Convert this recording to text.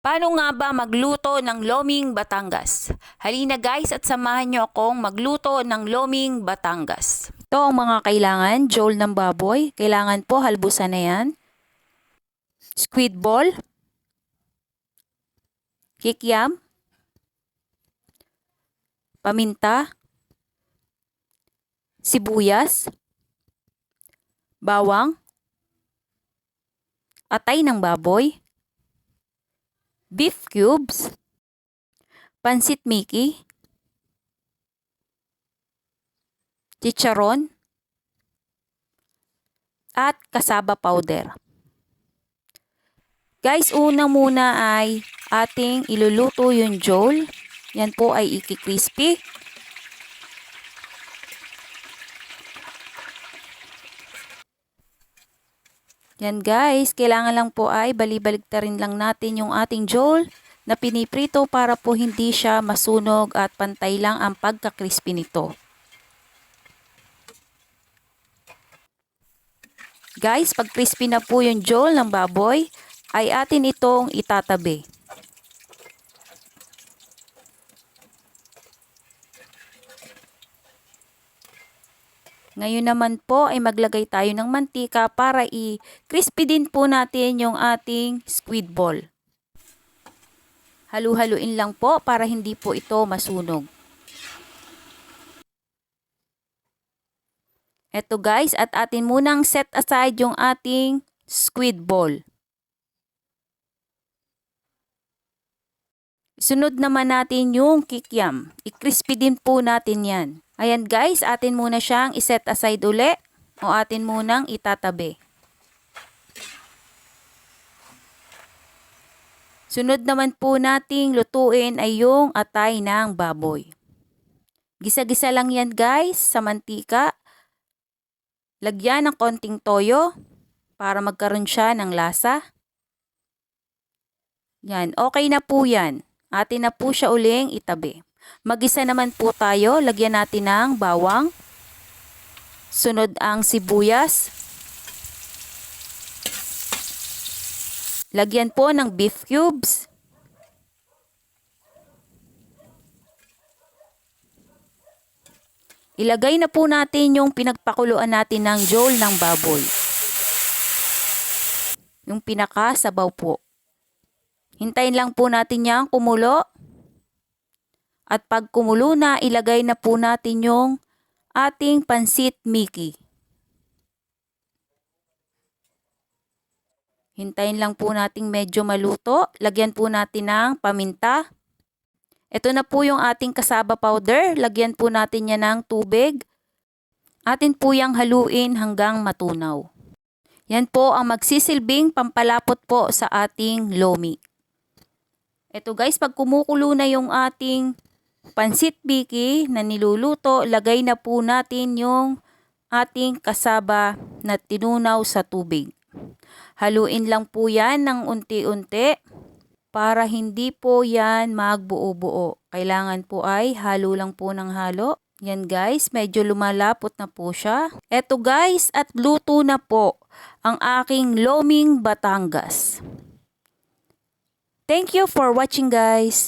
Paano nga ba magluto ng Loming Batangas? Halina guys at samahan nyo akong magluto ng Loming Batangas. Ito ang mga kailangan: jol ng baboy, kailangan po halbusan na yan, squid ball, kikiam, paminta, sibuyas, bawang, atay ng baboy, beef cubes, pansit Mickey, chicharon, at kasaba powder. Guys, una muna ay ating iluluto yung jol. Yan po ay iki-crispy. Yan guys, kailangan lang po ay bali-baligtarin lang natin yung ating jol na piniprito para po hindi siya masunog at pantay lang ang pagka-crispy nito. Guys, pag crispy na po yung jol ng baboy, ay atin itong itatabi. Ngayon naman po ay maglagay tayo ng mantika para i-crispy din po natin yung ating squid ball. Halu-haluin lang po para hindi po ito masunog. Eto guys, at atin munang set aside yung ating squid ball. Sunod naman natin yung kikiam. I-crispy din po natin yan. Ayan guys, atin muna siyang iset aside uli o atin munang itatabi. Sunod naman po nating lutuin ay yung atay ng baboy. Gisa-gisa lang yan guys sa mantika. Lagyan ng konting toyo para magkaroon siya ng lasa. Yan, okay na po yan. Atin na po siya uling itabi. Magisa naman po tayo, lagyan natin ng bawang, sunod ang sibuyas, lagyan po ng beef cubes, ilagay na po natin yung pinagpakuluan natin ng jol ng baboy, yung pinakasabaw po. Hintayin lang po natin yang kumulo. At pag kumulo na, ilagay na po natin yung ating pansit Mickey. Hintayin lang po nating medyo maluto. Lagyan po natin ng paminta. Ito na po yung ating kasaba powder. Lagyan po natin yan ng tubig. Atin po yung haluin hanggang matunaw. Yan po ang magsisilbing pampalapot po sa ating lomi. Ito guys, pag kumukulo na yung ating pansit Mickey na niluluto, lagay na po natin yung ating kasaba na tinunaw sa tubig. Haluin lang po yan ng unti-unti para hindi po yan magbuo-buo. Kailangan po ay halo lang po ng halo. Yan guys, medyo lumalapot na po siya. Eto guys, at luto na po ang aking Loming Batangas. Thank you for watching guys.